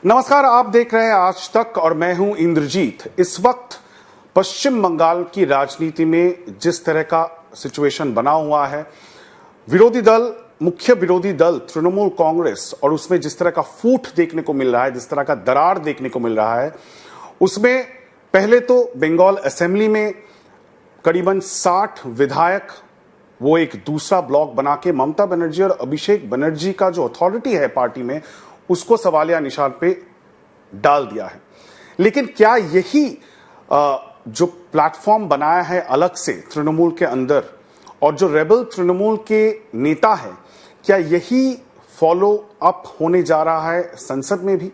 नमस्कार, आप देख रहे हैं आज तक और मैं हूं इंद्रजीत। इस वक्त पश्चिम बंगाल की राजनीति में जिस तरह का सिचुएशन बना हुआ है, मुख्य विरोधी दल तृणमूल कांग्रेस, और उसमें जिस तरह का फूट देखने को मिल रहा है, जिस तरह का दरार देखने को मिल रहा है, उसमें पहले तो बंगाल असेंबली में करीबन 60 विधायक वो एक दूसरा ब्लॉक बना के ममता बनर्जी और अभिषेक बनर्जी का जो अथॉरिटी है पार्टी में, उसको सवालिया निशान पे डाल दिया है। लेकिन क्या यही जो प्लेटफॉर्म बनाया है अलग से तृणमूल के अंदर, और जो रेबल तृणमूल के नेता है, क्या यही फॉलो अप होने जा रहा है संसद में भी?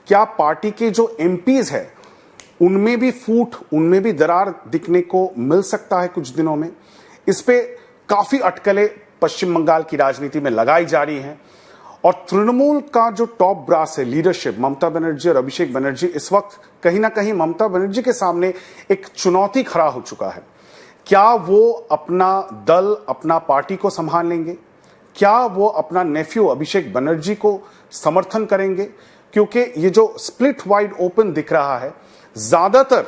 क्या पार्टी के जो एमपीज है उनमें भी फूट, उनमें भी दरार दिखने को मिल सकता है कुछ दिनों में? इस पे काफी अटकलें पश्चिम बंगाल की राजनीति में लगाई जा रही हैं, और तृणमूल का जो टॉप ब्रास है, लीडरशिप, ममता बनर्जी और अभिषेक बनर्जी, इस वक्त कहीं ना कहीं ममता बनर्जी के सामने एक चुनौती खड़ा हो चुका है। क्या वो अपना दल, अपना पार्टी को संभाल लेंगे? क्या वो अपना नेफ्यू अभिषेक बनर्जी को समर्थन करेंगे? क्योंकि ये जो स्प्लिट वाइड ओपन दिख रहा है, ज्यादातर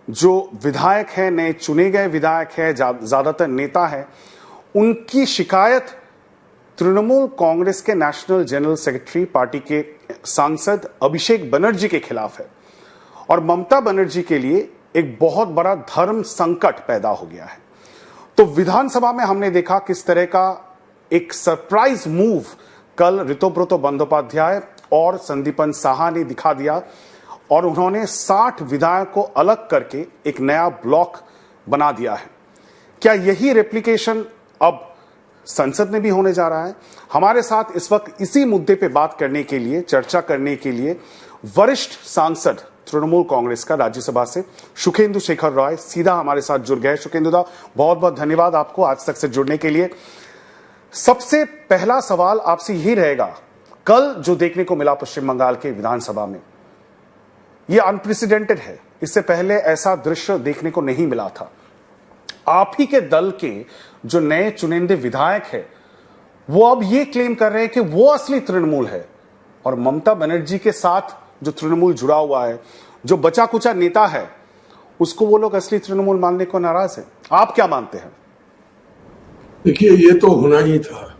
जो विधायक हैं, नए चुने गए विधायक हैं, ज्यादातर नेता हैं, उनकी शिकायत तृणमूल कांग्रेस के नेशनल जनरल सेक्रेटरी, पार्टी के सांसद अभिषेक बनर्जी के खिलाफ है। और ममता बनर्जी के लिए एक बहुत बड़ा धर्म संकट पैदा हो गया है। तो विधानसभा में हमने देखा किस तरह का एक सरप्राइज मूव कल ऋतुब्रत बंदोपाध्याय और संदीपन साहा ने दिखा दिया, और उन्होंने 60 विधायक को अलग करके एक नया ब्लॉक बना दिया है। क्या यही रेप्लिकेशन अब संसद में भी होने जा रहा है? हमारे साथ इस वक्त इसी मुद्दे पे बात करने के लिए, चर्चा करने के लिए वरिष्ठ सांसद तृणमूल कांग्रेस का राज्यसभा से सुखेंदु शेखर रॉय सीधा हमारे साथ जुड़ गए। सुखेंदु दा, बहुत बहुत धन्यवाद आपको आज तक से जुड़ने के लिए। सबसे पहला सवाल आपसे यही रहेगा, कल जो देखने को मिला पश्चिम बंगाल के विधानसभा में, यह अनप्रेसिडेंटेड है। इससे पहले ऐसा दृश्य देखने को नहीं मिला था। आप ही के दल के जो नए चुनिंदे विधायक है, वो अब ये क्लेम कर रहे हैं कि वो असली तृणमूल है, और ममता बनर्जी के साथ जो तृणमूल जुड़ा हुआ है, जो बचा कुचा नेता है, उसको वो लोग असली तृणमूल मानने को नाराज है। आप क्या मानते हैं? देखिए, ये तो होना ही था।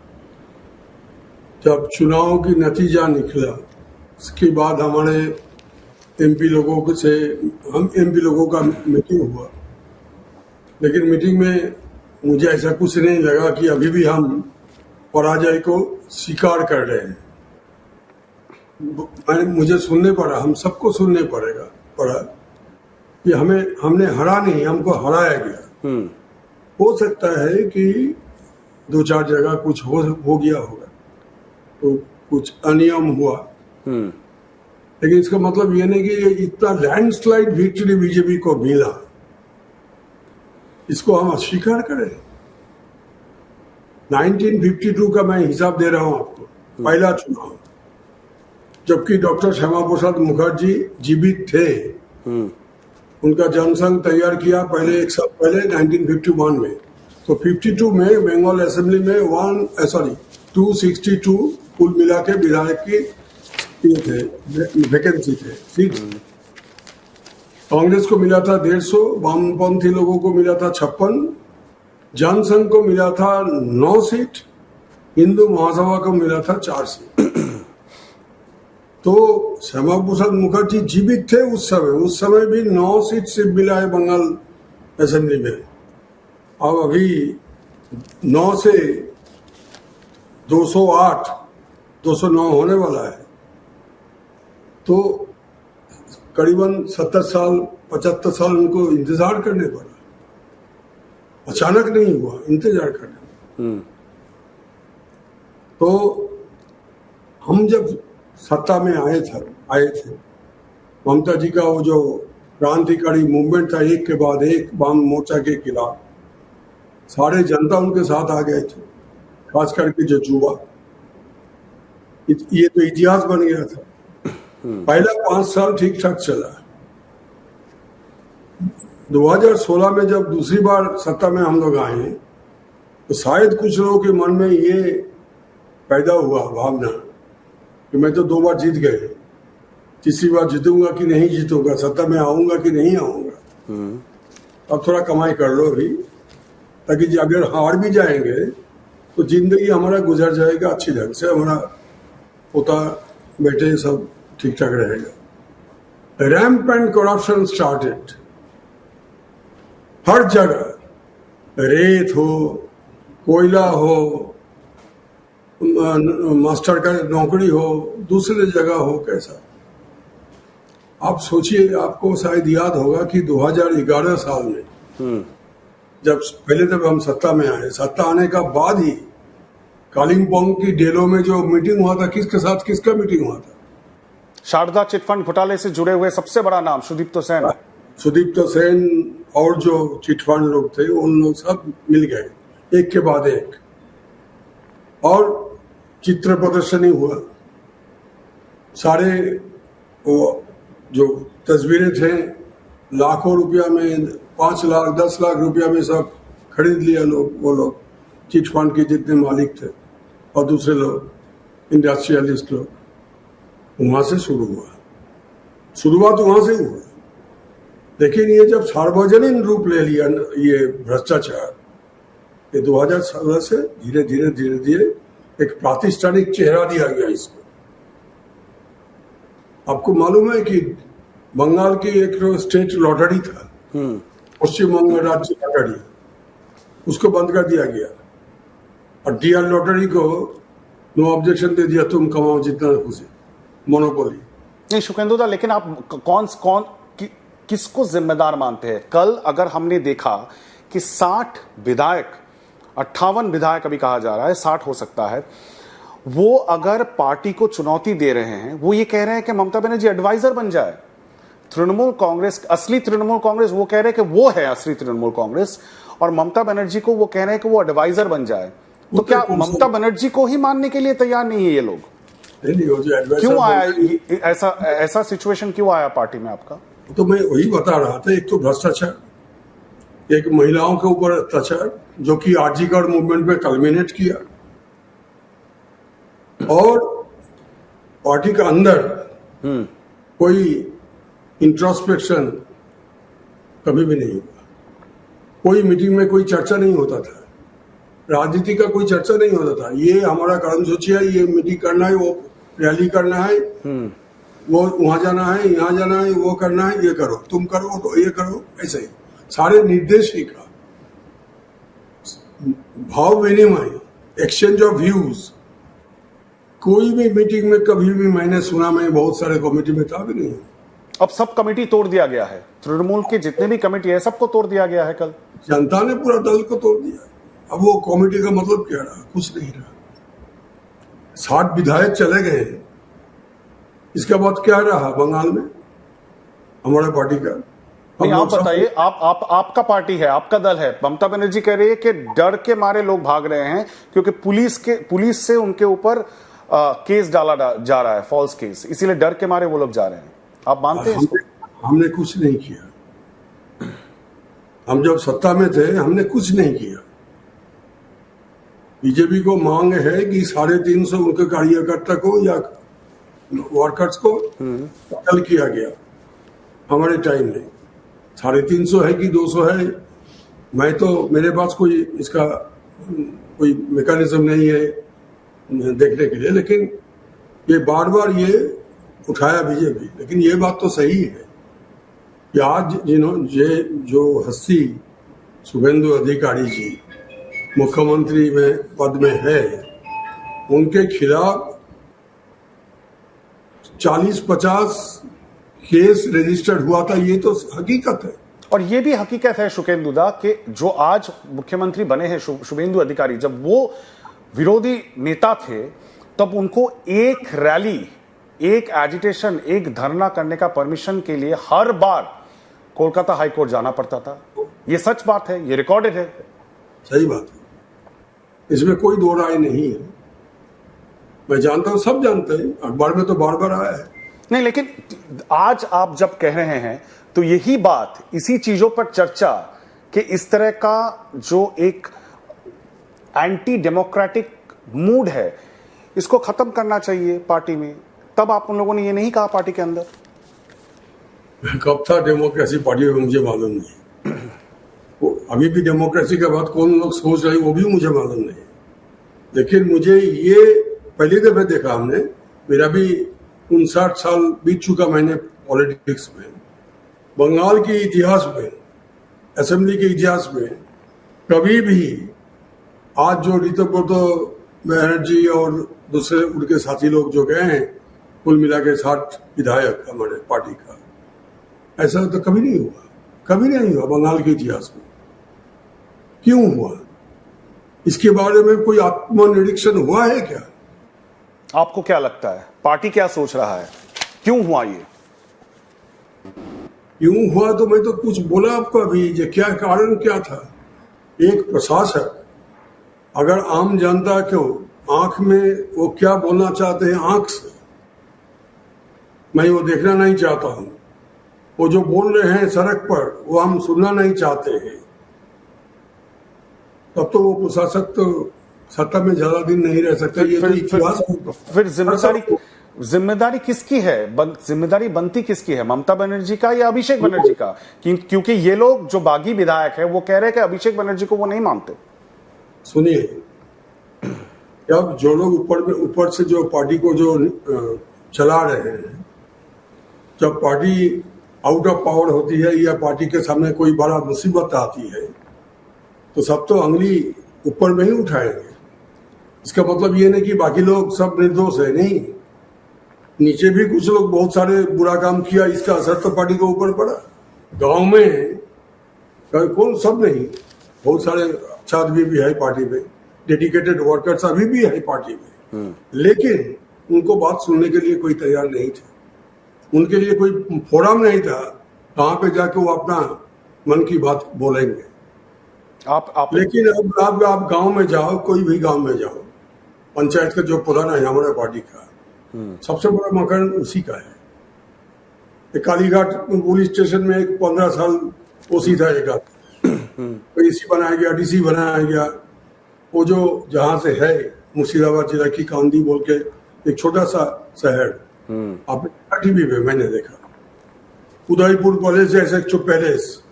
जब चुनाव की नतीजा निकला, उसके बाद हमारे एमपी लोगों का मीटिंग हुआ। लेकिन मीटिंग में मुझे ऐसा कुछ नहीं लगा कि अभी भी हम पराजय को स्वीकार कर रहे हैं। मुझे सुनने पड़ा, हम सबको सुनने पड़ा कि हमने हरा नहीं, हमको हराया गया। हो सकता है कि 2-4 जगह कुछ हो गया होगा, तो कुछ अनियम हुआ, लेकिन इसका मतलब ये नहीं कि इतना लैंडस्लाइड विक्ट्री बीजेपी को मिला, इसको हम अस्वीकार करें। 1952 का मैं हिसाब दे रहा हूं आपको, पहला चुनाव, जबकि डॉक्टर श्यामा प्रसाद मुखर्जी जीवित थे। उनका जनसंघ तैयार किया पहले, 1 साल पहले 1951 में। तो 52 में बंगाल असेंबली में 262 कुल मिला के विधायक की वैकेंसी थे, सीट। कांग्रेस को मिला था 150, वामपंथी लोगों को मिला था 56, जनसंघ को मिला था 9 सीट, हिंदू महासभा को मिला था 4 सीट। तो श्यामा प्रसाद मुखर्जी जीवित थे उस समय भी 9 सीट सिर्फ मिला है बंगाल असेंबली में। अब अभी 9 से 208, 209 होने वाला है। तो करीबन 70 साल, 75 साल उनको इंतजार करने पड़ा। अचानक नहीं हुआ, इंतजार करने। तो हम जब सत्ता में आए थे, ममता जी का वो जो क्रांतिकारी मूवमेंट था, एक के बाद एक वाम मोर्चा के खिलाफ, सारे जनता उनके साथ आ गए थे, खास करके जो युवा। ये तो इतिहास बन गया था। पहला 5 साल ठीक ठाक चला। 2016 में जब दूसरी बार सत्ता में हम लोग आए, तो शायद कुछ लोगों के मन में ये पैदा हुआ भावना कि मैं तो 2 बार जीत गए, तीसरी बार जीतूंगा कि नहीं जीतूंगा, सत्ता में आऊंगा कि नहीं आऊंगा। अब थोड़ा कमाई कर लो भी, ताकि अगर हार भी जाएंगे तो जिंदगी हमारा गुजर जाएगा अच्छी ढंग से, हमारा पोता बेटे सब ठीक ठाक रहेगा। रैम्पेंट करप्शन स्टार्टेड हर जगह, रेत हो, कोयला हो, मास्टर का नौकरी हो, दूसरे जगह हो, कैसा आप सोचिए। आपको शायद याद होगा कि 2011 साल में जब पहले जब हम सत्ता में आए, सत्ता आने का बाद ही कालिम्पोंग की डेलो में जो मीटिंग हुआ था, किसके साथ किसका मीटिंग हुआ था? शारदा चिटफंड घोटाले से जुड़े हुए सबसे बड़ा नाम सुदीप्तो सेन। सुदीप्तो सेन और जो चिटफंड लोग थे, उन लोग सब मिल गए एक के बाद एक, और चित्र प्रदर्शनी हुआ। सारे वो जो तस्वीरें थे, लाखों रुपया में, 5 लाख 10 लाख रुपया में सब खरीद लिया लोग, वो लोग चिटफंड के जितने मालिक थे और दूसरे लोग इंडस्ट्रियलिस्ट लोग। वहां से शुरू हुआ, शुरुआत वहां से हुआ। लेकिन ये जब सार्वजनिक रूप ले लिया ये भ्रष्टाचार, ये 2016 से धीरे धीरे धीरे धीरे एक प्रातिष्ठानिक चेहरा दिया गया इसको। आपको मालूम है कि बंगाल की एक स्टेट लॉटरी था, पश्चिम बंगाल राज्य लॉटरी, उसको बंद कर दिया गया और डीआर लॉटरी को नो ऑब्जेक्शन दे दिया, तुम कमाओ जितना खुशी, मोनोपोली। नहीं शुक्रेंदुदा, लेकिन आप कौन किसको जिम्मेदार मानते हैं? कल अगर हमने देखा कि 60 विधायक, 58 विधायक अभी कहा जा रहा है, 60 हो सकता है, वो अगर पार्टी को चुनौती दे रहे हैं, वो ये कह रहे हैं कि ममता बनर्जी एडवाइजर बन जाए। तृणमूल कांग्रेस, असली तृणमूल कांग्रेस, वो कह रहे हैं कि वो है असली तृणमूल कांग्रेस, और ममता बनर्जी को वो कह रहे हैं कि वो एडवाइजर बन जाए। तो क्या ममता बनर्जी को ही मानने के लिए तैयार नहीं है ये लोग? क्यों आया ऐसा सिचुएशन क्यों आया पार्टी में आपका? तो मैं वही बता रहा था, एक तो भ्रष्टाचार, एक महिलाओं के ऊपर अत्याचार जो कि आरजीकर मूवमेंट में कल्मिनेट किया, और पार्टी का अंदर कोई इंट्रोस्पेक्शन कभी भी नहीं हुआ। कोई मीटिंग में कोई चर्चा नहीं होता था, राजनीति का कोई चर्चा नहीं होता था। ये हमारा कार्यसूची है, ये मीटिंग करना है, वो रैली करना है, वो वहां जाना है, यहाँ जाना है, वो करना है, ये करो, तुम करो तो ये करो, ऐसे ही सारे निर्देश ही का भाव विनिमय, एक्सचेंज ऑफ व्यूज। कोई भी मीटिंग में कभी भी मैंने सुना, मैं बहुत सारे कमेटी में था भी नहीं। अब सब कमेटी तोड़ दिया गया है, तृणमूल के जितने भी कमेटी है सबको तोड़ दिया गया है। कल जनता ने पूरा दल को तोड़ दिया। अब वो कमेटी का मतलब क्या रहा? कुछ नहीं रहा। 60 विधायक चले गए, इसके बाद क्या रहा बंगाल में हमारे पार्टी का? नहीं, आप बताइए, आपका पार्टी है, आपका दल है। ममता बनर्जी कह रही है कि डर के मारे लोग भाग रहे हैं क्योंकि पुलिस से उनके ऊपर केस डाला जा रहा है, फॉल्स केस, इसीलिए डर के मारे वो लोग जा रहे हैं। आप मानते हैं? हमने कुछ नहीं किया। हम जब सत्ता में थे हमने कुछ नहीं किया। बीजेपी को मांग है कि 350 उनके कार्यकर्ता को या वर्कर्स को कत्ल किया गया हमारे टाइम में। 350 है कि 200 है, मैं तो, मेरे पास कोई इसका कोई मैकेनिज्म नहीं है देखने के लिए, लेकिन ये बार बार ये उठाया बीजेपी। लेकिन ये बात तो सही है कि आज जो हस्ती शुभेंदु अधिकारी जी मुख्यमंत्री में पद में है, उनके खिलाफ 40-50 केस रजिस्टर्ड हुआ था। ये तो हकीकत है। और ये भी हकीकत है शुक्रेंदुदा कि जो आज मुख्यमंत्री बने हैं शुभेंदु अधिकारी, जब वो विरोधी नेता थे तब उनको एक रैली, एक एजिटेशन, एक धरना करने का परमिशन के लिए हर बार कोलकाता हाईकोर्ट जाना पड़ता था। ये सच बात है, ये रिकॉर्डेड है। सही बात है, इसमें कोई दो राय नहीं है। मैं जानता हूं, सब जानते हैं, अखबार में तो बार बार आया है। नहीं, लेकिन आज आप जब कह रहे हैं तो यही बात, इसी चीजों पर चर्चा कि इस तरह का जो एक एंटी डेमोक्रेटिक मूड है, इसको खत्म करना चाहिए पार्टी में, तब आप उन लोगों ने ये नहीं कहा पार्टी के अंदर? कब था डेमोक्रेसी पार्टी में मुझे मालूम नहीं। वो अभी भी डेमोक्रेसी के बाद कौन लोग सोच रहे वो भी मुझे मालूम नहीं। लेकिन मुझे ये पहली दफे देखा हमने, मेरा भी 59 साल बीत चुका मैंने पॉलिटिक्स में, बंगाल के इतिहास में, असेंबली के इतिहास में कभी भी आज जो ऋतुपर्तो बनर्जी और दूसरे उनके साथी लोग जो गए हैं, कुल मिला के 60 विधायक हमारे पार्टी का, ऐसा तो कभी नहीं हुआ, कभी नहीं हुआ बंगाल के इतिहास में। क्यों हुआ? इसके बारे में कोई आत्मनिरीक्षण हुआ है क्या? आपको क्या लगता है पार्टी क्या सोच रहा है, क्यों हुआ ये? क्यों हुआ तो मैं तो कुछ बोला आपको अभी, ये क्या कारण क्या था। एक प्रशासक अगर आम जनता को आंख में वो क्या बोलना चाहते हैं आंख से, मैं वो देखना नहीं चाहता हूं। वो जो बोल रहे हैं सड़क पर वो हम सुनना नहीं चाहते हैं, तब तो वो प्रशासक तो सत्ता में ज्यादा दिन नहीं रह सकता। ये तो इतिहास है। फिर जिम्मेदारी किसकी है? जिम्मेदारी बनती किसकी है, ममता बनर्जी का या अभिषेक बनर्जी का? क्योंकि ये लोग जो बागी विधायक है वो कह रहे हैं कि अभिषेक बनर्जी को वो नहीं मानते। सुनिए, जब जो लोग ऊपर से जो पार्टी को जो चला रहे हैं, जब पार्टी आउट ऑफ पावर होती है या पार्टी के सामने कोई बड़ा मुसीबत आती है, तो सब तो अंगली ऊपर में ही उठाएंगे। इसका मतलब ये नहीं कि बाकी लोग सब निर्दोष है, नहीं। नीचे भी कुछ लोग बहुत सारे बुरा काम किया, इसका असर तो पार्टी के ऊपर पड़ा। गांव में कौन, सब नहीं, बहुत सारे अच्छा आदमी भी है पार्टी में, डेडिकेटेड वर्कर्स अभी भी है पार्टी में, लेकिन उनको बात सुनने के लिए कोई तैयार नहीं थे, उनके लिए कोई फोरम नहीं था कहाँ पे जाके वो अपना मन की बात बोलेंगे। लेकिन अब आप गांव में जाओ, कोई भी गांव में जाओ, पंचायत का जो प्रधान है हमारे पार्टी का, सबसे बड़ा मकान उसी का है। कालीघाट पुलिस स्टेशन में एक 15 साल ओसी था, एक एसी बनाया गया, डीसी बनाया गया। वो जो जहां से है मुर्शिदाबाद जिला की कांदी बोल के एक छोटा सा शहर, आपने टीवी पे मैंने देखा, उदयपुर पैलेस जैसे चुप पैलेस,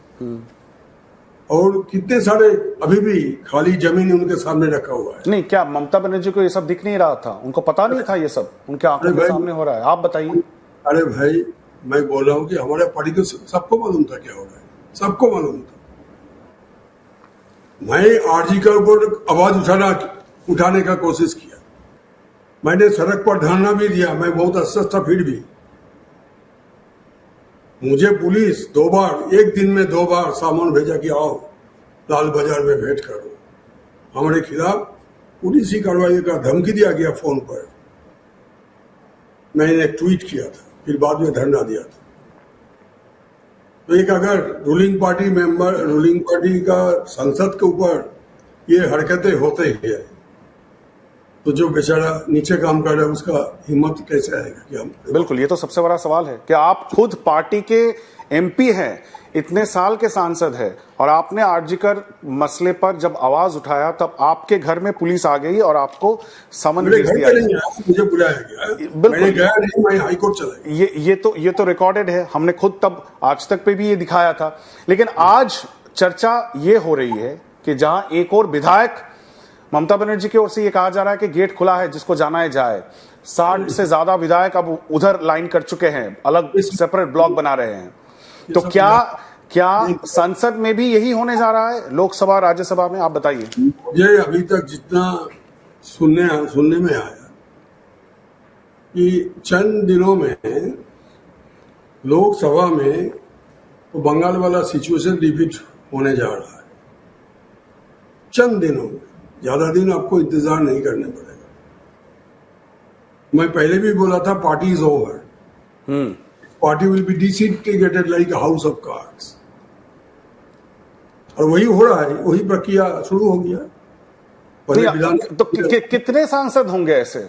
और कितने सारे अभी भी खाली जमीन उनके सामने रखा हुआ है। नहीं, क्या ममता बनर्जी को ये सब दिख नहीं रहा था? उनको पता नहीं था ये सब उनके आंखों के सामने हो रहा है? आप बताइए। अरे भाई, मैं बोल रहा हूँ कि हमारे पार्टी को सबको मालूम था क्या हो रहा है, सबको मालूम था। मैं आरजी के ऊपर आवाज उठाने का कोशिश किया, मैंने सड़क पर धरना भी दिया, मैं बहुत अस्वस्थ था, फिर भी मुझे पुलिस 2 बार, एक दिन में 2 बार सामान भेजा कि आओ लाल बाजार में भेंट करो। हमारे खिलाफ पुलिस ही कार्रवाई का धमकी दिया गया फोन पर। मैंने एक ट्वीट किया था, फिर बाद में धरना दिया था। तो एक अगर रूलिंग पार्टी का संसद के ऊपर ये हरकतें होते हैं, तो जो बेचारा नीचे काम कर रहा है उसका हिम्मत कैसे आएगा कि हम। बिल्कुल, ये तो सबसे बड़ा सवाल है कि आप खुद पार्टी के एमपी हैं, इतने साल के सांसद हैं, और आपने आरजीकर मसले पर जब आवाज उठाया तब आपके घर में पुलिस आ गई और आपको समन भेज दिया गया। मुझे बुलाया गया, मैंने गया नहीं, मैं हाईकोर्ट चला गया। ये तो रिकॉर्डेड है, हमने खुद तब आज तक पे भी ये दिखाया था। लेकिन आज चर्चा ये हो रही है कि जहां एक और विधायक ममता बनर्जी की ओर से ये कहा जा रहा है कि गेट खुला है, जिसको जाना है जाए। 60 से ज्यादा विधायक अब उधर लाइन कर चुके हैं, अलग सेपरेट ब्लॉक बना रहे हैं। तो क्या संसद में भी यही होने जा रहा है, लोकसभा राज्यसभा में? आप बताइए। मुझे अभी तक जितना सुनने में आया कि चंद दिनों में लोकसभा में तो बंगाल वाला सिचुएशन रिपीट होने जा रहा है। चंद दिनों में, ज्यादा दिन आपको इंतजार नहीं करने पड़ेगा। मैं पहले भी बोला था, party is over, party will be disintegrated like a house of cards, और वही हो रहा है, वही प्रक्रिया शुरू हो गया। तो कितने सांसद होंगे ऐसे?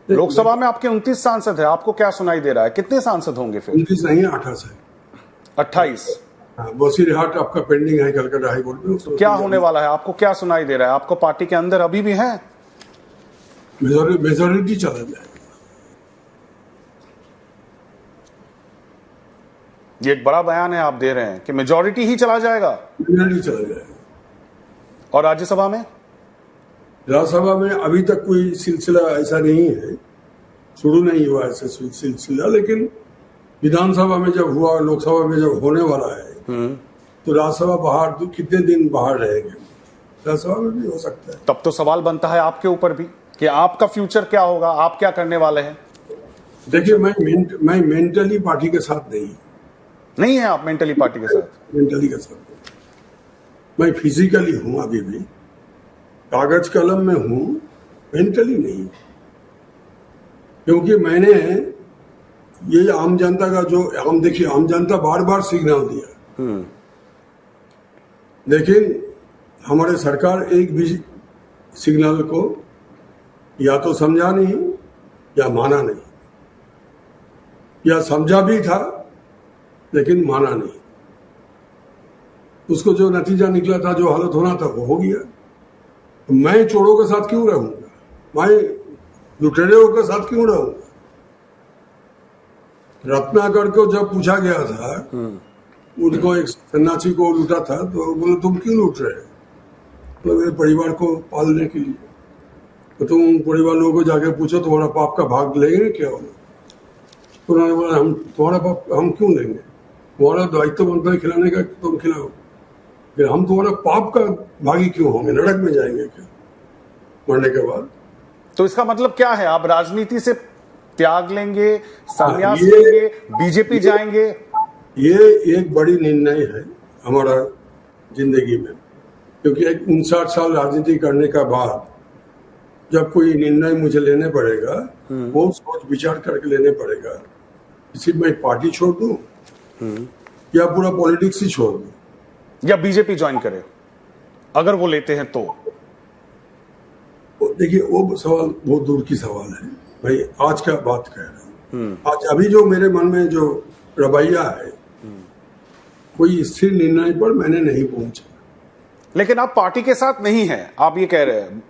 लोकसभा में आपके 29 सांसद है, आपको क्या सुनाई दे रहा है? कितने सांसद होंगे फिर? 29 नहीं, 28 है। 28? बसीरहाट आपका पेंडिंग है कलकत्ता हाई कोर्ट में। क्या होने वाला है? आपको क्या सुनाई दे रहा है? आपको पार्टी के अंदर अभी भी है मेजोरिटी चला जाएगा। ये एक बड़ा बयान है आप दे रहे हैं कि मेजॉरिटी ही चला जाएगा, नहीं चला जाएगा। और राज्यसभा में राज्यसभा में अभी तक कोई सिलसिला ऐसा नहीं है, शुरू नहीं हुआ ऐसा सिलसिला, लेकिन विधानसभा में जब हुआ, लोकसभा में जब होने वाला है तो राज्यसभा बाहर तो कितने दिन बाहर रहेंगे, राज्यसभा में भी हो सकता है। तब तो सवाल बनता है आपके ऊपर भी कि आपका फ्यूचर क्या होगा, आप क्या करने वाले हैं। देखिए, मैं मेंटली पार्टी के साथ नहीं है आप मेंटली पार्टी के साथ? मेंटली के साथ मैं फिजिकली हूं, अभी भी कागज कलम में हूं, मेंटली नहीं। क्योंकि मैंने ये आम जनता का जो देखिए आम जनता बार बार सिग्नल दिया, लेकिन हमारे सरकार एक भी सिग्नल को या तो समझा नहीं या माना नहीं, या समझा भी था लेकिन माना नहीं। उसको जो नतीजा निकला था, जो हालत होना था, वो हो गया। तो मैं चोरों के साथ क्यों रहूंगा, मैं लुटेरों के साथ क्यों रहूंगा। रत्नाकर को जब पूछा गया था, उनको एक सन्यासी को लूटा था, तो बोले तुम क्यों लूट रहे हो, तो मेरे परिवार को पालने के लिए। तो तुम परिवार लोगों को जाके पूछो तुम्हारा पाप का भाग लेंगे क्या होगा। तो उन्होंने बोला हम तुम्हारा पाप हम क्यों लेंगे, तुम्हारा दायित्व बनता है खिलाने का, तुम खिलाओ। फिर हम तुम्हारा पाप का भागी क्यों होंगे, नरक में जाएंगे क्या मरने के बाद। तो इसका मतलब क्या है, आप राजनीति से त्याग लेंगे, संन्यास लेंगे, बीजेपी जाएंगे? ये एक बड़ी निर्णय है हमारा जिंदगी में, क्योंकि एक 59 साल राजनीति करने का बाद जब कोई निर्णय मुझे लेने पड़ेगा, बहुत सोच विचार करके लेने पड़ेगा। किसी मैं पार्टी छोड़ दूं या पूरा पॉलिटिक्स ही छोड़ दूं, या बीजेपी ज्वाइन करे अगर वो लेते हैं तो। देखिए वो सवाल बहुत दूर की सवाल है भाई, आज का बात कह रहा हूँ। आज अभी जो मेरे मन में जो रवैया है, कोई स्थिर निर्णय पर मैंने नहीं पहुंचा। लेकिन आप पार्टी के साथ नहीं हैं, आप ये कह रहे हैं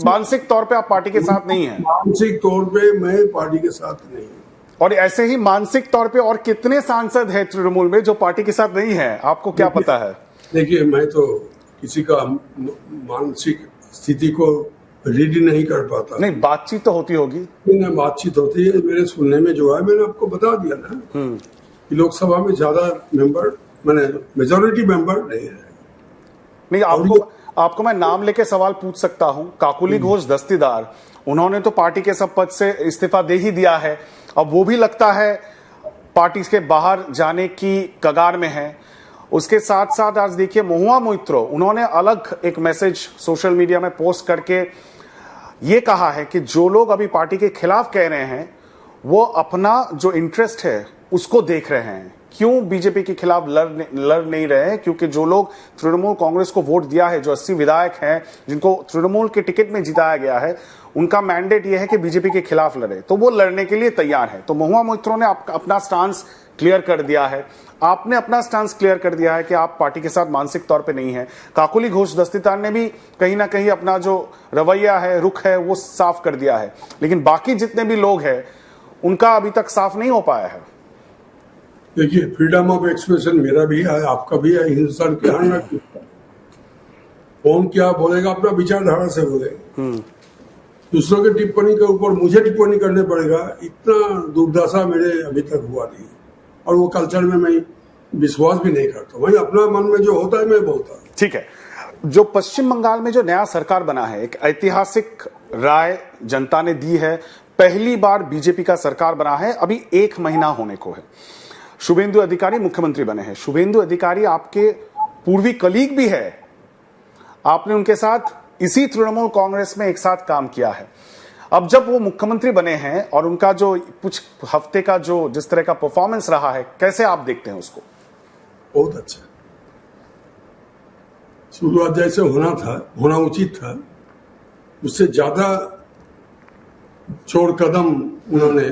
मानसिक तौर पे आप पार्टी के साथ नहीं हैं। मानसिक तौर पे मैं पार्टी के साथ नहीं हूं। और ऐसे ही मानसिक तौर पे और कितने सांसद हैं तृणमूल में जो पार्टी के साथ नहीं है, आपको क्या पता है? देखिए, मैं तो किसी का मानसिक स्थिति को रीड नहीं कर पाता। नहीं, बातचीत तो होती होगी। नहीं, बातचीत होती है। मेरे सुनने में जो है, मैंने आपको बता दिया ना कि लोकसभा में ज्यादा मेंबर, मैंने मेजोरिटी मेंबर नहीं है। नहीं, आपको मैं नाम लेके सवाल पूछ सकता हूं। काकुली घोष दस्तीदार, उन्होंने तो पार्टी के सब पद से इस्तीफा दे ही दिया है, अब वो भी लगता है पार्टी के बाहर जाने की कगार में है। उसके साथ साथ आज देखिए महुआ मोइत्रो, उन्होंने अलग एक मैसेज सोशल मीडिया में पोस्ट करके ये कहा है कि जो लोग अभी पार्टी के खिलाफ कह रहे हैं वो अपना जो इंटरेस्ट है उसको देख रहे हैं। क्यों बीजेपी के खिलाफ लड़ नहीं रहे हैं? क्योंकि जो लोग तृणमूल कांग्रेस को वोट दिया है, जो 80 विधायक हैं जिनको तृणमूल के टिकट में जिताया गया है, उनका मैंडेट यह है कि बीजेपी के खिलाफ लड़े, तो वो लड़ने के लिए तैयार है। तो महुआ मोइत्रो ने अपना स्टांस क्लियर कर दिया है, आपने अपना स्टांस क्लियर कर दिया है कि आप पार्टी के साथ मानसिक तौर पे नहीं है। काकुली घोष दस्तीदार ने भी कहीं ना कहीं अपना जो रवैया है, रुख है, वो साफ कर दिया है। लेकिन बाकी जितने भी लोग हैं उनका अभी तक साफ नहीं हो पाया है। देखिए, फ्रीडम ऑफ एक्सप्रेशन मेरा भी है, आपका भी है, हिंदुस्तान के हर नागरिक का। कौन क्या बोलेगा अपना विचारधारा से बोलेगा। दूसरों की टिप्पणी के ऊपर मुझे टिप्पणी करने पड़ेगा, इतना दुर्दशा मेरे अभी तक हुआ नहीं। और वो कल्चर में मैं विश्वास भी नहीं करता। वही अपना मन में जो होता है मैं बोलता हूँ। ठीक है, जो पश्चिम बंगाल में जो नया सरकार बना है, एक ऐतिहासिक राय जनता ने दी है। पहली बार बीजेपी का सरकार बना है, अभी 1 महीना होने को है। शुभेंदु अधिकारी मुख्यमंत्री बने हैं। शुभेंदु अधिकारी आपके पूर्वी कलीग भी है, आपने उनके साथ इसी तृणमूल कांग्रेस में एक साथ काम किया है। अब जब वो मुख्यमंत्री बने हैं और उनका जो कुछ हफ्ते का जो जिस तरह का परफॉर्मेंस रहा है, कैसे आप देखते हैं उसको? बहुत अच्छा, शुरुआत जैसे होना उचित था, उससे ज्यादा छोड़ कदम उन्होंने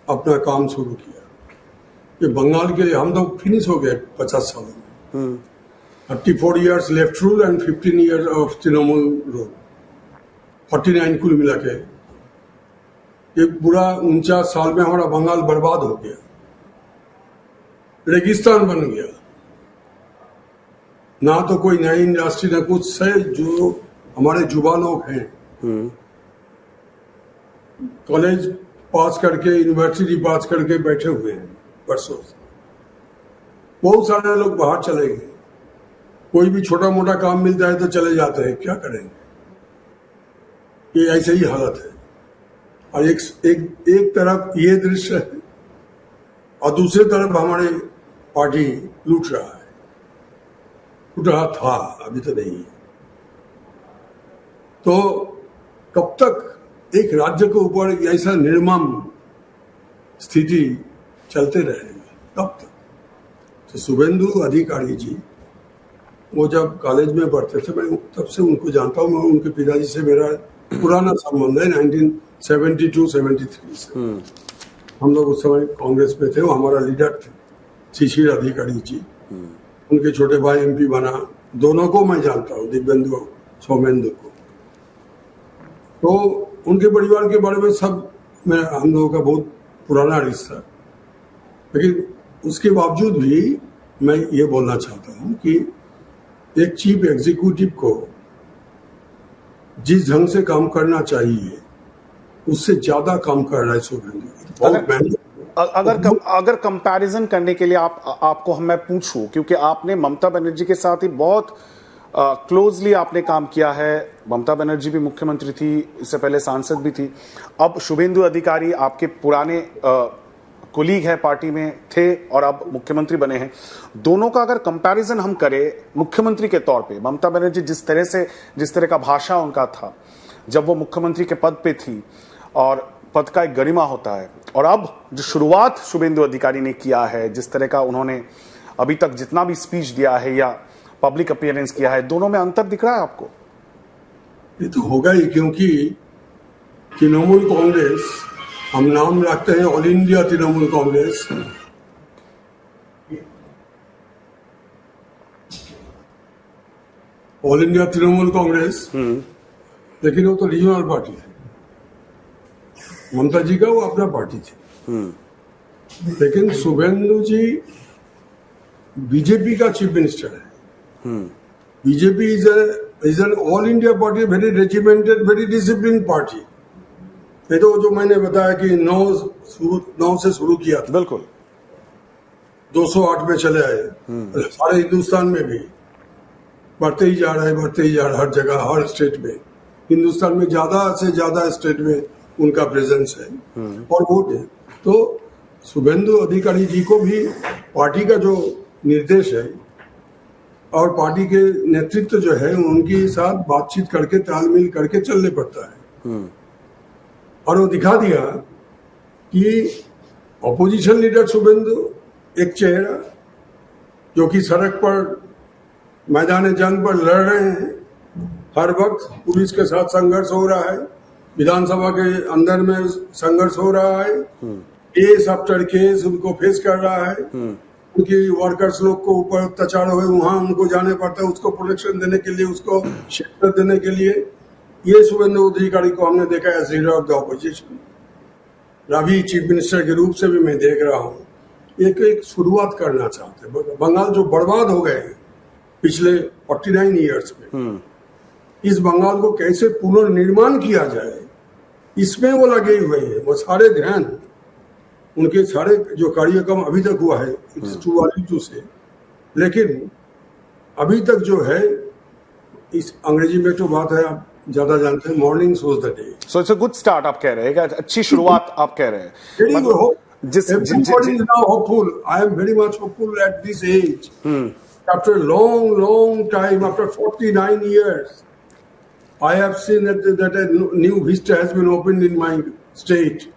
अपना काम शुरू किया। ये बंगाल के लिए हम तो फिनिश हो गए 50 सालों में। 34 years left rule and 15 years of Trinamool rule, 49 कुल मिला के। एक बुरा 49 साल में हमारा बंगाल बर्बाद हो गया। रेगिस्तान बन गया। ना तो कोई नई इंडस्ट्री ना कुछ है। जो हमारे युवा लोग हैं, कॉलेज पास करके यूनिवर्सिटी पास करके बैठे हुए हैं वर्षों से। बहुत सारे लोग बाहर चले गए। कोई भी छोटा मोटा काम मिलता है तो चले जाते हैं, क्या करेंगे। ये ऐसे ही हालत है। और एक तरफ ये दृश्य है और दूसरी तरफ हमारी पार्टी लूट रहा है, लूट रहा था, अभी तो नहीं है। तो कब तक एक राज्य के ऊपर ऐसा निर्मम स्थिति चलते रहेगा, कब तक। तो शुभेंदु अधिकारी जी, वो जब कॉलेज में पढ़ते थे, मैं तब से उनको जानता हूँ। मैं उनके पिताजी से मेरा पुराना संबंध है 1972-73 से। हम लोग उस समय कांग्रेस में थे। वो हमारा लीडर थे शिशिर अधिकारी जी। उनके छोटे भाई एमपी बना। दोनों को मैं जानता हूँ, दिव्येंदु और सौमेंदु को। तो उनके परिवार के बारे में सब हम लोगों का बहुत पुराना रिश्ता। लेकिन उसके बावजूद भी मैं ये बोलना चाहता हूँ कि एक चीफ एग्जीक्यूटिव को जिस ढंग से काम करना चाहिए उससे ज्यादा काम कर रहा है शुभेंदु। अगर कंपैरिजन करने के लिए आपको मैं पूछूं, क्योंकि आपने ममता बनर्जी के साथ ही बहुत क्लोजली आपने काम किया है। ममता बनर्जी भी मुख्यमंत्री थी, इससे पहले सांसद भी थी। अब शुभेंदु अधिकारी आपके पुराने कोलीग है, पार्टी में थे और अब मुख्यमंत्री बने हैं। दोनों का अगर कंपैरिजन हम करें मुख्यमंत्री के तौर पे, ममता बनर्जी जिस तरह का भाषा उनका था जब वो मुख्यमंत्री के पद पे थी और पद का एक गरिमा होता है, और अब जो शुरुआत शुभेंदु अधिकारी ने किया है, जिस तरह का उन्होंने अभी तक जितना भी स्पीच दिया है या पब्लिक अपीयरेंस किया है, दोनों में अंतर दिख रहा है आपको? ये तो होगा ही, क्योंकि तृणमूल कांग्रेस, हम नाम रखते हैं all India Trinamool Congress, all India Trinamool Congress, लेकिन वो तो रीजनल पार्टी है। ममता जी का वो अपना पार्टी थी। लेकिन शुभेंदु जी बीजेपी का चीफ मिनिस्टर है। BJP is an all India party, very regimented, very discipline party. ये तो जो मैंने बताया कि 9 से शुरू किया था, बिल्कुल 208 में चले आए। सारे हिंदुस्तान में भी बढ़ते ही जा रहा है, बढ़ते ही जा रहा है, हर जगह, हर स्टेट में। हिंदुस्तान में ज्यादा से ज्यादा स्टेट में उनका प्रेजेंस है और वोट है। तो शुभेंदु अधिकारी जी को भी पार्टी का जो निर्देश है और पार्टी के नेतृत्व जो है, उनके साथ बातचीत करके, तालमेल करके चलने पड़ता है। और वो दिखा दिया कि ऑपोजिशन लीडर शुभेंदु एक चेहरा जो कि सड़क पर, मैदान जंग पर लड़ रहे हैं, हर वक्त पुलिस के साथ संघर्ष हो रहा है, विधानसभा के अंदर में संघर्ष हो रहा है, केस आफ्टर केस उनको फेस कर रहा है। उनकी वर्कर्स लोग को ऊपर अत्याचार हुए, वहां उनको जाने पड़ता है, उसको प्रोटेक्शन देने के लिए, उसको शेल्टर देने के लिए। ये शुभेंदु अधिकारी को हमने देखा है लीडर ऑफ द ऑपोजिशन। अभी चीफ मिनिस्टर के रूप से भी मैं देख रहा हूँ एक शुरुआत करना चाहते हैं। बंगाल जो बर्बाद हो गए पिछले 49 ईयर्स में, इस बंगाल को कैसे पुनर्निर्माण किया जाए, इसमें वो लगे हुए हैं। वो सारे ध्यान, उनके सारे जो कार्यक्रम अभी तक हुआ है, इट्स टू अर्ली टू से, लेकिन अभी तक जो है, इस अंग्रेजी में तो बात है, आप ज्यादा जानते हैं, morning shows the day. So it's a good start आप कह रहे हैं, अच्छी शुरुआत आप कह रहे हैं। Everybody is now hopeful. I am very much hopeful at this age. After a long time, after 49 years, I have seen that a new vista has been opened in my state,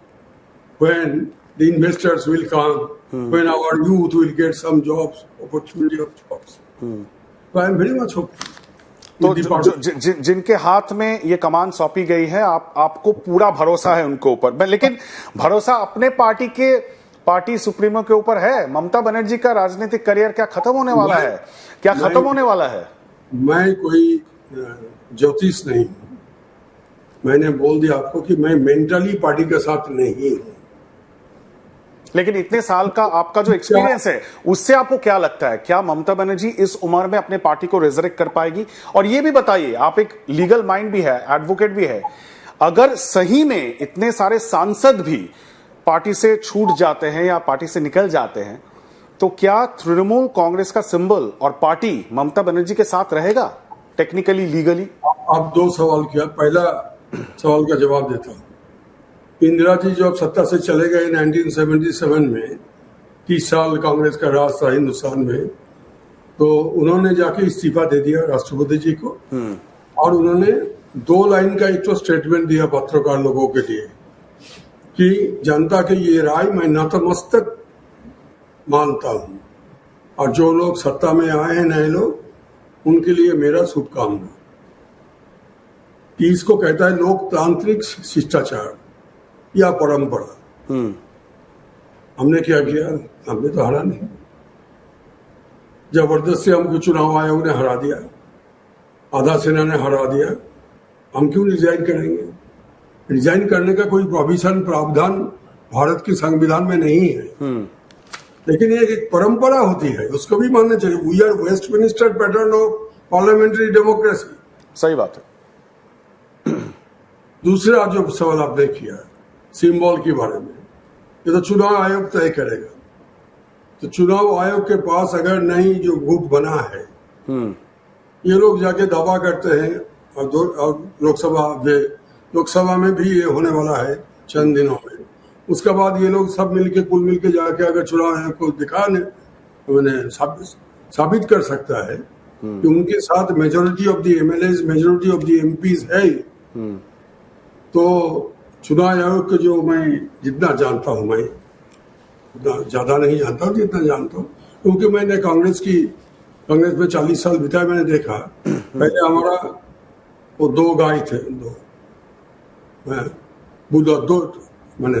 when the investors will come, when our youth will get some jobs, opportunity of jobs. So I am very much hopeful. तो जिनके हाथ में ये कमान सौंपी गई है, आपको पूरा भरोसा है उनके ऊपर। लेकिन भरोसा अपने पार्टी सुप्रीमो के ऊपर है? ममता बनर्जी का राजनीतिक करियर क्या खत्म होने वाला है? क्या खत्म होने वाला है? मैं कोई ज्योतिष नहीं हूं। मैंने बोल दिया आपको कि मैं मेंटली पार्टी के साथ नहीं हूं। लेकिन इतने साल का आपका जो एक्सपीरियंस है उससे आपको क्या लगता है, क्या ममता बनर्जी इस उम्र में अपने पार्टी को रिजरेक्ट कर पाएगी? और ये भी बताइए, आप एक लीगल माइंड भी है, एडवोकेट भी है, अगर सही में इतने सारे सांसद भी पार्टी से छूट जाते हैं या पार्टी से निकल जाते हैं, तो क्या तृणमूल कांग्रेस का सिंबल और पार्टी ममता बनर्जी के साथ रहेगा टेक्निकली, लीगली? आप दो सवाल किया, पहला सवाल का जवाब देता हूं। इंदिरा जी जब सत्ता से चले गए 1977 में, 30 साल कांग्रेस का राज था हिंदुस्तान में, तो उन्होंने जाके इस्तीफा दे दिया राष्ट्रपति जी को, और उन्होंने 2 लाइन का एक तो स्टेटमेंट दिया पत्रकार लोगों के लिए कि जनता की ये राय मैं नतमस्तक मानता हूं, और जो लोग सत्ता में आए हैं नए लोग, उनके लिए मेरा शुभकामना। कि इसको कहता है लोकतांत्रिक शिष्टाचार या परंपरा। हमने क्या किया? हमने तो हरा नहीं, जबरदस्ती हमको चुनाव आयोग ने हरा दिया, आधा सेना ने हरा दिया। हम क्यों रिजाइन करेंगे? रिजाइन करने का कोई प्रोविजन, प्रावधान भारत के संविधान में नहीं है। लेकिन ये एक परंपरा होती है, उसको भी मानना चाहिए। We are Westminster pattern of parliamentary democracy. सही बात है। दूसरा जो सवाल आपने किया सिंबल के बारे में, ये तो चुनाव आयोग तय करेगा। तो चुनाव आयोग के पास अगर नहीं जो गुट बना है, ये लोग जाके दावा करते हैं, और लोकसभा में भी ये होने वाला है चंद दिनों में। उसके बाद ये लोग सब मिलके कुल मिलके जाके अगर चुनाव आयोग को दिखाने मैंने साबित कर सकता है कि उनके साथ majority of the MLAs, majority of the MPs है, तो चुनाव आयोग के जो मैं जितना जानता हूं, मैं ज्यादा नहीं जानता हूं जितना जानता हूं, क्योंकि मैंने कांग्रेस में 40 साल बिताए। मैंने देखा पहले हमारा वो 2 गाय थे, 2 मैंने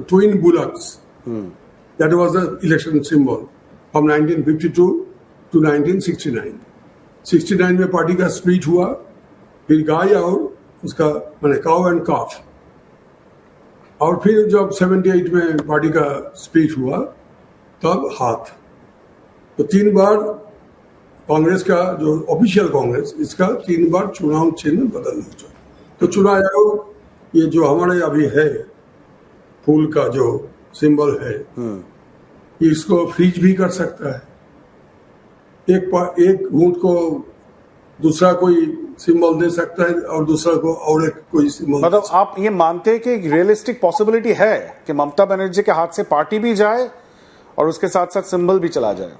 twin bullocks, that was the election symbol from 1952 to 1969। 69 में पार्टी का स्प्लिट हुआ, फिर गाय और उसका मैंने काउ एंड काफ, और फिर जब 78 में पार्टी का स्प्लिट हुआ तब हाथ। तो 3 बार कांग्रेस का जो ऑफिशियल कांग्रेस, इसका 3 बार चुनाव चिन्ह बदल हो जाए। तो चुनाव आयोग ये जो हमारे अभी है फूल का जो सिंबल है, इसको फ्रीज भी कर सकता है। एक वोट को दूसरा कोई सिंबल दे सकता है और दूसरा को और एक कोई सिंबल। मतलब आप ये मानते हैं कि एक रियलिस्टिक पॉसिबिलिटी है कि ममता बनर्जी के हाथ से पार्टी भी जाए और उसके साथ साथ सिंबल भी चला जाए?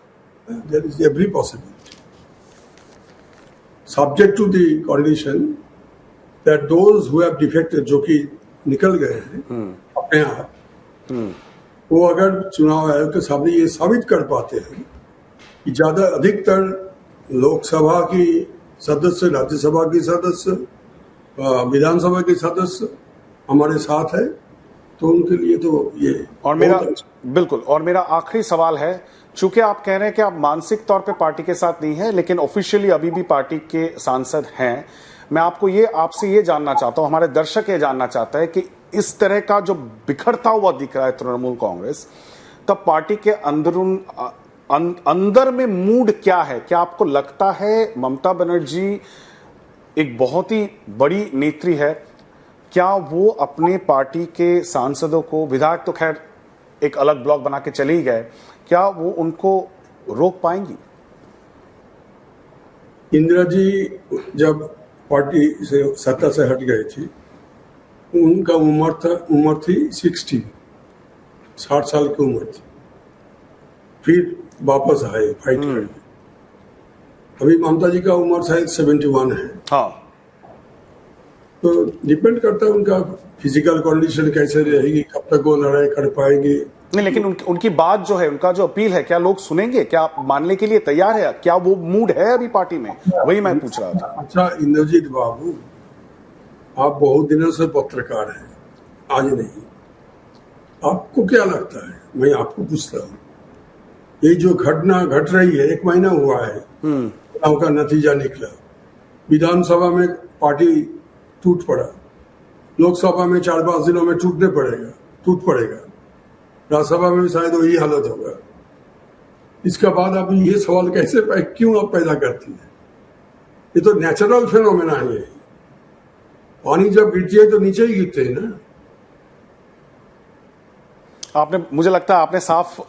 There is every possibility, subject to the condition that those who have defected, जो कि निकल गए हैं अपने आप, वो अगर चुनाव आयोग के सामने ये साबित कर पाते हैं कि ज्यादा अधिकतर लोकसभा की सदस्य, राज्यसभा के सदस्य, विधानसभा के सदस्य हमारे साथ है, तो उनके लिए तो ये। और मेरा बिल्कुल, और मेरा आखिरी सवाल है, चूंकि आप कह रहे हैं कि आप मानसिक तौर पे पार्टी के साथ नहीं है, लेकिन ऑफिशियली अभी भी पार्टी के सांसद हैं, मैं आपसे ये जानना चाहता हूं, हमारे दर्शक ये जानना चाहता है कि इस तरह का जो बिखरता हुआ दिख रहा है तृणमूल कांग्रेस, तब पार्टी के अंदर में मूड क्या है? क्या आपको लगता है ममता बनर्जी एक बहुत ही बड़ी नेत्री है, क्या वो अपने पार्टी के सांसदों को, विधायक तो खैर एक अलग ब्लॉक बना के चले ही गए, क्या वो उनको रोक पाएंगी? इंदिरा जी जब पार्टी से सत्ता से हट गई थी, उनका उम्र थी 60 साल की उम्र थी। फिर वापस आए फाइट करने। अभी ममता जी का उम्र शायद 71 है। हाँ, तो डिपेंड करता है उनका फिजिकल कंडीशन कैसे रहेगी, कब तक वो लड़ाई कर पाएंगे। नहीं, लेकिन उनकी बात जो है, उनका जो अपील है, क्या लोग सुनेंगे? क्या आप मानने के लिए तैयार है? क्या वो मूड है अभी पार्टी में? वही मैं पूछ रहा था। अच्छा इंद्रजीत बाबू, आप बहुत दिनों से पत्रकार हैं, आज नहीं। आपको क्या लगता है, मैं आपको पूछता हूँ, ये जो घटना घट रही है, 1 महीना हुआ है, चुनाव का नतीजा निकला, विधानसभा में पार्टी टूट पड़ा, लोकसभा में 4-5 दिनों में टूट पड़ेगा। राज्यसभा में भी शायद वही हालत होगा। इसके बाद आप ये सवाल क्यों आप पैदा करती है? ये तो नेचुरल फिनोमेना है। पानी जब गिरती है तो नीचे ही गिरते हैं ना। आपने, मुझे लगता है आपने साफ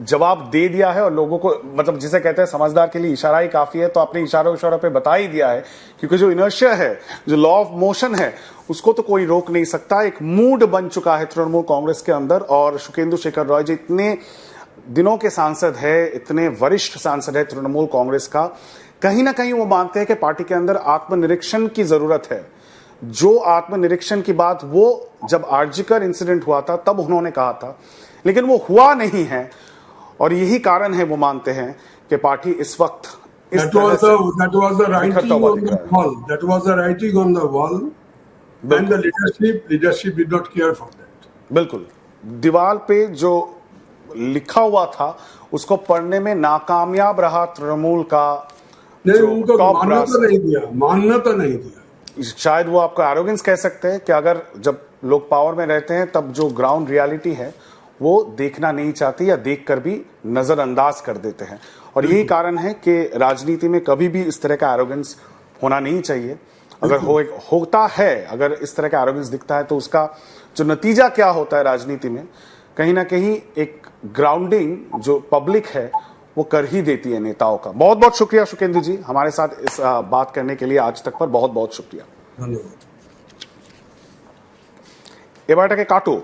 जवाब दे दिया है और लोगों को, मतलब जिसे कहते हैं समझदार के लिए इशारा ही काफी है, तो आपने इशारों पे बता ही दिया है। क्योंकि जो इनर्शिया है, जो लॉ ऑफ मोशन है, उसको तो कोई रोक नहीं सकता। एक मूड बन चुका है तृणमूल कांग्रेस के अंदर, और शुकेंदु शेखर रॉय जी इतने दिनों के सांसद है, इतने वरिष्ठ सांसद है तृणमूल कांग्रेस का, कहीं ना कहीं वो मानते हैं कि पार्टी के अंदर आत्मनिरीक्षण की जरूरत है। जो आत्मनिरीक्षण की बात वो जब आरजीकर इंसिडेंट हुआ था तब उन्होंने कहा था, लेकिन वो हुआ नहीं है, और यही कारण है वो मानते हैं कि पार्टी इस वक्त इस तरह से that was the writing on the wall. That was the writing on the wall, and the leadership did not care for that. बिल्कुल, दीवार पे जो लिखा हुआ था उसको पढ़ने में नाकामयाब रहा तृणमूल का। नहीं, उनको मान्यता नहीं दिया। शायद वो आपको एरोगेंस कह सकते हैं कि अगर जब लोग पावर में रहते हैं तब जो ग्राउंड रियलिटी है वो देखना नहीं चाहती, या देखकर भी नजरअंदाज कर देते हैं। और यही कारण है कि राजनीति में कभी भी इस तरह का एरोगेंस होना नहीं चाहिए। अगर होता है, अगर इस तरह का एरोगेंस दिखता है, तो उसका जो नतीजा क्या होता है राजनीति में, कहीं ना कहीं एक ग्राउंडिंग जो पब्लिक है वो कर ही देती है नेताओं का। बहुत बहुत शुक्रिया शुकेंदु जी, हमारे साथ इस बात करने के लिए आज तक पर बहुत बहुत शुक्रिया। धन्यवाद। এবার এটাকে কাটো।